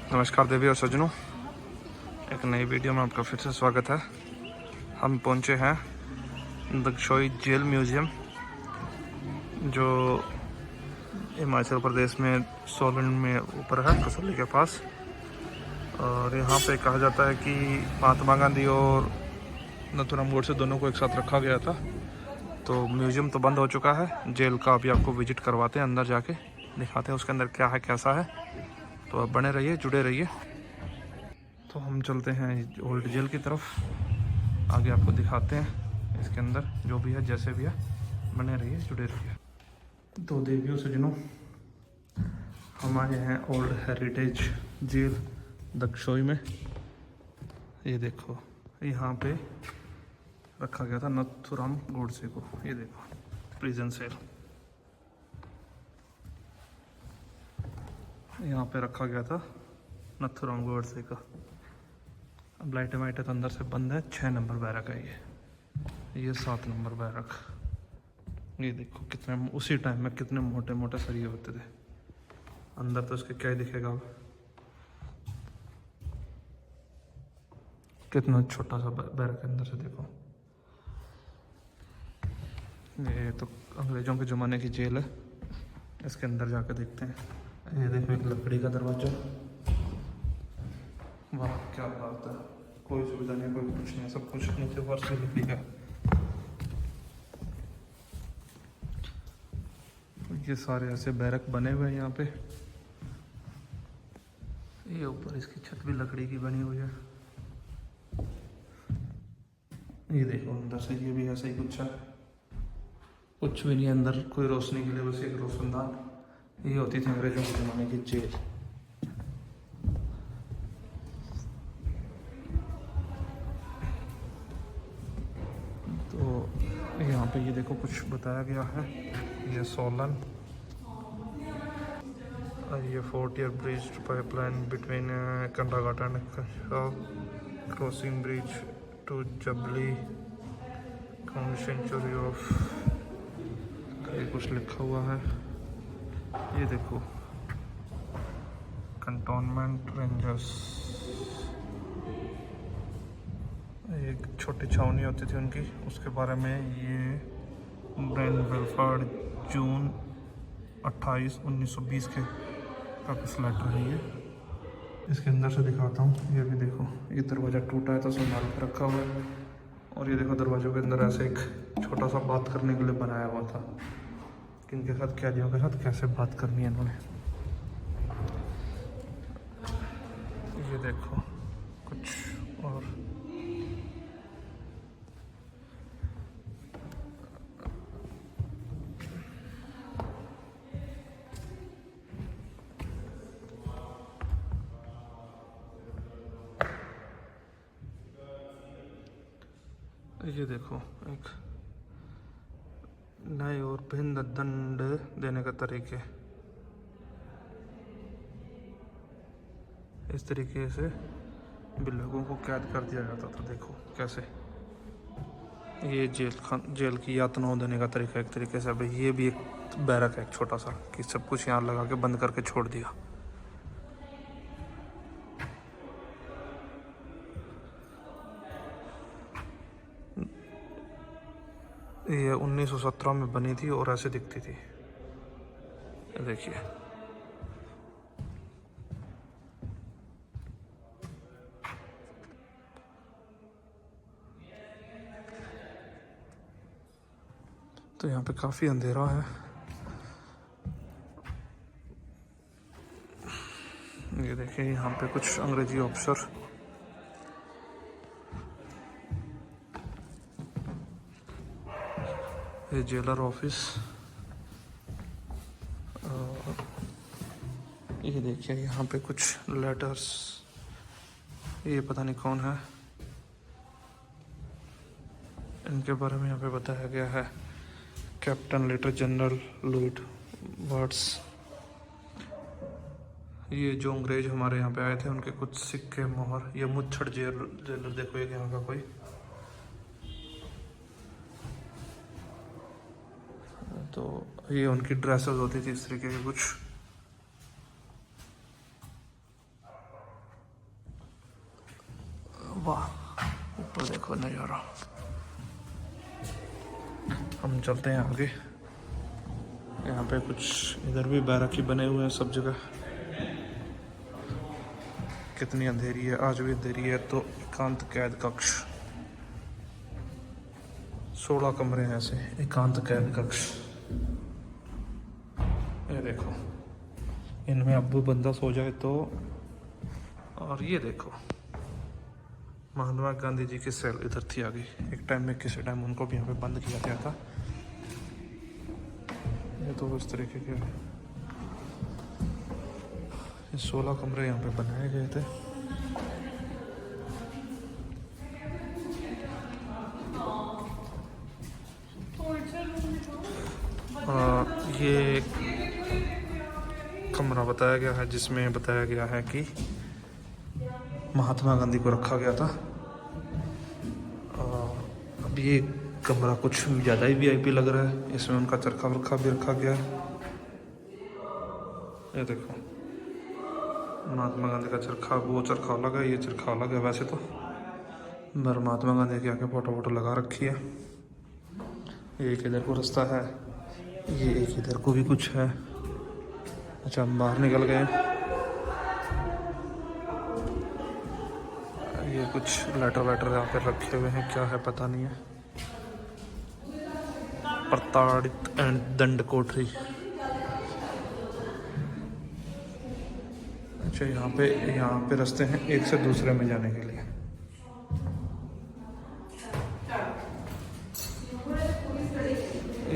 नमस्कार देवी और सज्जनों, एक नई वीडियो में आपका फिर से स्वागत है। हम पहुंचे हैं दक्षोई जेल म्यूज़ियम, जो हिमाचल प्रदेश में सोलन में ऊपर है, कसौली के पास। और यहाँ पे कहा जाता है कि महात्मा गांधी और नथुराम गोडसे दोनों को एक साथ रखा गया था। तो म्यूज़ियम तो बंद हो चुका है, जेल का अभी आपको विजिट करवाते हैं, अंदर जाके दिखाते हैं उसके अंदर क्या है कैसा है। तो आप बने रहिए, जुड़े रहिए। तो हम चलते हैं ओल्ड जेल की तरफ, आगे आपको दिखाते हैं इसके अंदर जो भी है, जैसे भी है। बने रहिए, जुड़े रहिए। तो देवियों सज्जनों, हम आए हैं ओल्ड हेरिटेज जेल दक्षोई में। ये देखो, यहाँ पे रखा गया था नथुराम गोडसे को। ये देखो प्रिजन सेल, यहाँ पे रखा गया था नथुराम गोडसे का। अब लाइटें वाइटें तो अंदर से बंद है। 6 नंबर बैरक है ये 7 नंबर बैरक। ये देखो कितने उसी टाइम में कितने मोटे मोटे सरिये होते थे। अंदर तो इसके क्या ही दिखेगा, कितना छोटा सा बैरक है। अंदर से देखो, ये तो अंग्रेजों के ज़माने की जेल है। इसके अंदर जाकर देखते हैं। ये देखो एक लकड़ी का दरवाजा। वाह क्या बात है, कोई सुविधा नहीं, कोई कुछ नहीं, सब कुछ नीचे फर्श से लकड़ी का। ये सारे ऐसे बैरक बने हुए हैं यहाँ पे। ये ऊपर इसकी छत भी लकड़ी की बनी हुई है। ये देखो अंदर से ये भी ऐसा ही कुछ है, कुछ भी नहीं अंदर, कोई रोशनी के लिए बस एक रोशनदान। ये होती थी अंग्रेजों के ज़माने की जेल। तो यहाँ पे ये देखो कुछ बताया गया है। ये सोलन, ये 4-tier bridge pipeline between Kandaghat and crossing bridge to Jabli century of, ये कुछ लिखा हुआ है। ये देखो कंटोनमेंट रेंजर्स, एक छोटी छावनी होती थी उनकी, उसके बारे में। ये ब्रेन वेलफेयर जून 28, 1920 के का कुछ लेटर है ये। इसके अंदर से दिखाता हूँ। ये भी देखो, ये दरवाज़ा टूटा है तो संभाल के रखा हुआ है। और ये देखो दरवाज़ों के अंदर ऐसे एक छोटा सा बात करने के लिए बनाया हुआ था, किनके साथ, कैदियों के साथ कैसे बात करनी है इन्होंने। ये देखो कुछ और, ये देखो एक नए और भिन्न दंड देने का तरीके। इस तरीके से भी लोगों को कैद कर दिया जाता था। देखो कैसे ये जेल की यातनाओं देने का तरीका एक तरीके से। अब ये भी एक बैरक है, एक छोटा सा, कि सब कुछ यहाँ लगा के बंद करके छोड़ दिया। ये 1917 में बनी थी और ऐसे दिखती थी। देखिए तो यहाँ पे काफ़ी अंधेरा है। ये देखिए यहाँ पे कुछ अंग्रेजी अफसर, ये जेलर ऑफिस। ये देखिए यहाँ पे कुछ लेटर्स, ये पता नहीं कौन है, इनके बारे में यहाँ पे बताया गया है। Captain later general Lloyd words. ये जो अंग्रेज हमारे यहाँ पे आए थे उनके कुछ सिक्के, मोहर। ये मुच्छड़ जेलर देखो, एक यहाँ का कोई। तो ये उनकी ड्रेसेस होती थी इस तरीके की कुछ। करो। हम चलते हैं आगे। यहाँ पे कुछ इधर भी बैरक ही बने हुए हैं सब जगह। कितनी अंधेरी है, आज भी अंधेरी है। तो एकांत कैद कक्ष, 16 कमरे हैं ऐसे एकांत कैद कक्ष। ये देखो, इनमें अब बंदा सो जाए तो। और ये देखो, महात्मा गांधी जी की सेल इधर थी आगे। एक टाइम में, किसी टाइम उनको भी यहाँ पे बंद किया गया था। ये तो इस तरीके के 16 कमरे यहाँ पे बनाए गए थे। ये कमरा बताया गया है जिसमें बताया गया है कि महात्मा गांधी को रखा गया था। अब ये कमरा कुछ ज़्यादा ही वीआईपी लग रहा है। इसमें उनका चरखा वर्खा भी रखा गया है। ये देखो, महात्मा गांधी का चरखा, वो चरखा अलग है, ये चरखा अलग है वैसे तो। पर महात्मा गांधी की आके फोटो लगा रखी है। ये एक इधर को रास्ता है, ये एक इधर को भी कुछ है। अच्छा, हम बाहर निकल गए। ये कुछ लेटर यहाँ पे रखे हुए हैं, क्या है पता नहीं है। प्रताड़ित एंड दंड कोठरी। अच्छा, यहाँ पे रास्ते हैं एक से दूसरे में जाने के लिए।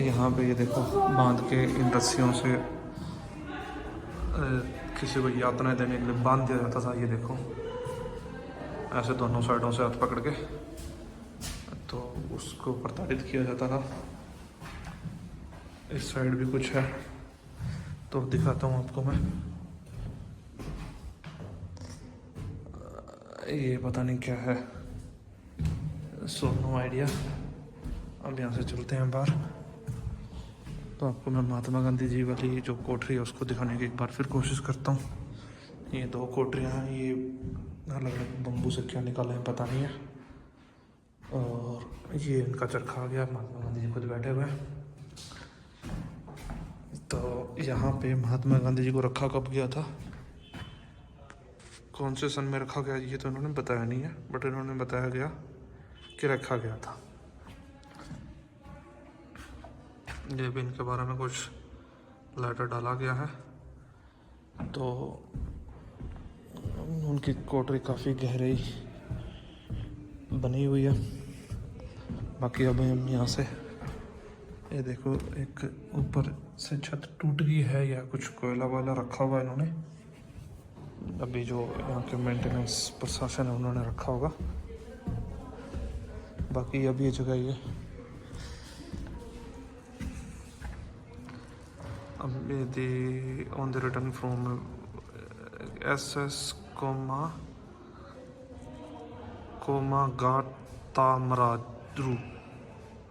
यहाँ पे ये देखो, बांध के इन रस्सियों से किसी को यातनाएं देने के लिए बांध दिया जाता था। ये देखो, ऐसे दोनों साइडों से हाथ पकड़ के तो उसको प्रताड़ित किया जाता था। इस साइड भी कुछ है तो दिखाता हूँ आपको मैं। ये पता नहीं क्या है, सो नो आइडिया। अब यहाँ से चलते हैं बाहर। तो आपको मैं महात्मा गांधी जी वाली जो कोठरी है उसको दिखाने की एक बार फिर कोशिश करता हूँ। ये 2 कोठरियाँ हैं, ये अलग अलग बम्बू से क्या निकाले हैं पता नहीं है। और ये इनका चरखा आ गया, महात्मा गांधी जी खुद बैठे हुए हैं। तो यहाँ पे महात्मा गांधी जी को रखा कब गया था, कौन से सन में रखा गया, ये तो इन्होंने बताया नहीं है, बट इन्होंने बताया गया कि रखा गया था। ये भी इनके बारे में कुछ लेटर डाला गया है। तो उनकी कोठरी काफ़ी गहरी बनी हुई है। बाकी अब हम यहाँ से, ये देखो, एक ऊपर से छत टूट गई है या कुछ कोयला वोयला रखा हुआ है इन्होंने। अभी जो यहाँ के मेंटेनेंस प्रशासन है उन्होंने रखा होगा। बाकी अब ये जगह ये अब यदि on the return from SS कोमागातामराजू।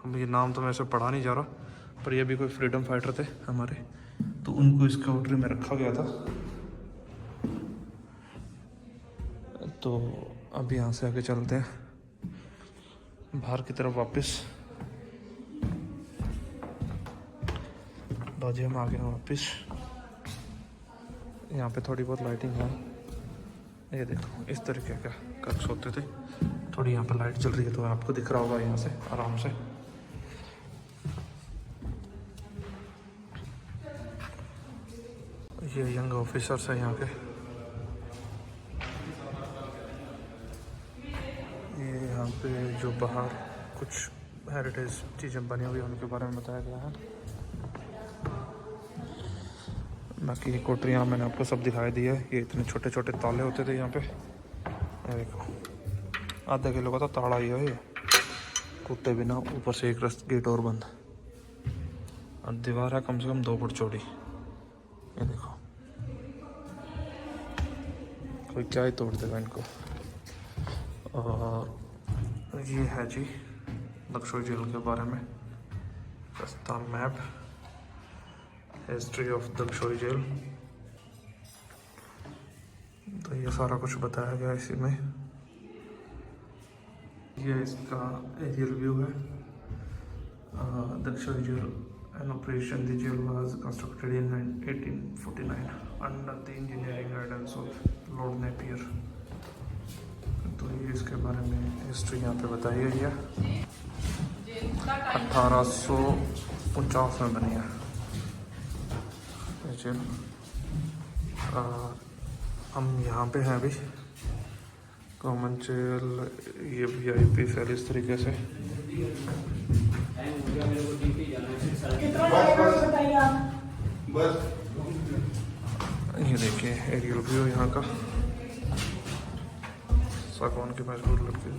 अब ये नाम तो मैं ऐसे पढ़ा नहीं जा रहा, पर ये भी कोई फ्रीडम फाइटर थे हमारे, तो उनको इस कोठरी में रखा गया था। तो अब यहाँ से आगे चलते हैं बाहर की तरफ वापस। बाजी हम आ गए वापस। यहाँ पे थोड़ी बहुत लाइटिंग है। ये देखो, इस तरीके का कक्ष होते थे। थोड़ी यहाँ पर लाइट चल रही है तो आपको दिख रहा होगा यहाँ से आराम से। ये यंग ऑफिसर्स हैं यहाँ के। ये यहाँ पे जो बाहर कुछ हेरिटेज चीज़ें बनी हुई हैं उनके बारे में बताया गया है। बाकी ये कोठरियाँ मैंने आपको सब दिखाई दी है। ये इतने छोटे छोटे ताले होते थे यहाँ पे। ये देखो, आधा किलो का तो ताड़ा ही है ये, टूटे बिना। ऊपर से एक गेट और बंद, और दीवार है कम से कम 2 फुट चौड़ी। ये देखो, कोई क्या ही तोड़ देगा इनको। और ये है जी दक्षोई जेल के बारे में सस्ता मैप, हिस्ट्री ऑफ दक्षोई जेल। तो ये सारा कुछ बताया गया इसी में। ये इसका एरियल व्यू है। Dagshai jail an operation the jail was constructed in 1849 under the engineering guidance of Lord Napier. तो ये इसके बारे में हिस्ट्री यहाँ पे बताई गई है। 1850 में बनी है ये जेल। हम यहाँ पे हैं अभी कॉमन जेल। ये VIP सेल इस तरीके से। ये देखिए एरियल व्यू यहाँ का। सागवान की मजबूत लगती है।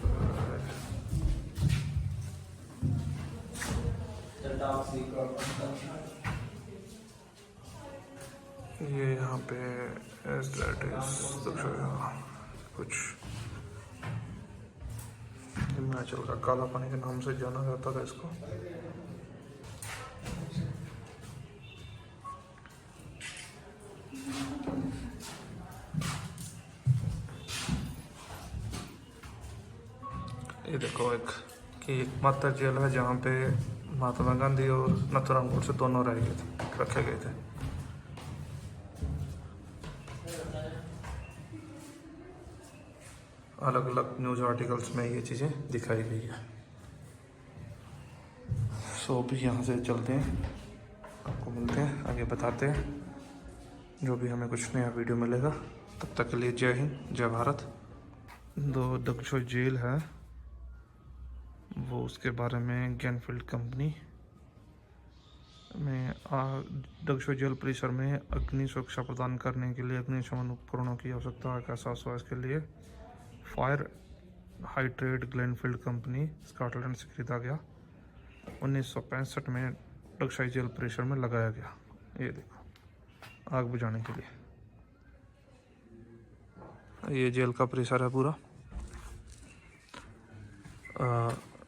ये यहाँ पे कुछ हिमाचल का काला पानी के नाम से जाना जाता था इसको। ये देखो एक मात्र जेल है जहाँ पे महात्मा गांधी और नाथूराम गोडसे दोनों रखे गए थे। अलग अलग न्यूज़ आर्टिकल्स में ये चीज़ें दिखाई गई है। सो भी यहाँ से चलते हैं, आपको मिलते हैं, आगे बताते हैं जो भी हमें कुछ नया वीडियो मिलेगा। तब तक के लिए जय हिंद, जय भारत। दक्षोई जेल है वो, उसके बारे में ज्ञानफील्ड कंपनी में दक्षोई जेल परिसर में अग्नि सुरक्षा प्रदान करने के लिए अग्निशमन उपकरणों की आवश्यकता का एहसास हुआ। इसके लिए फायर हाइड्रेट ग्लेनफील्ड कंपनी स्कॉटलैंड से खरीदा गया। 1965 में दक्षोई जेल परिसर में लगाया गया। ये देखो आग बुझाने के लिए। ये जेल का परिसर है पूरा।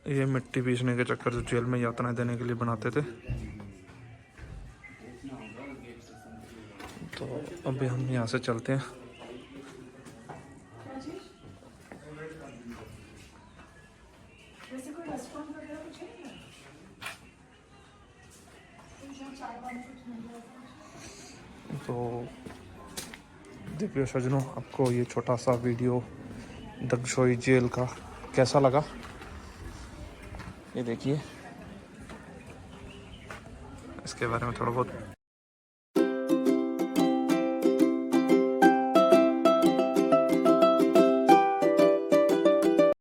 ये मिट्टी पीसने के चक्कर जो जेल में यातनाएं देने के लिए बनाते थे। तो अभी हम यहाँ से चलते हैं। तो देखिए सज्जनों, आपको ये छोटा सा वीडियो दक्षोई जेल का कैसा लगा, ये देखिए। इसके बारे में थोड़ा बहुत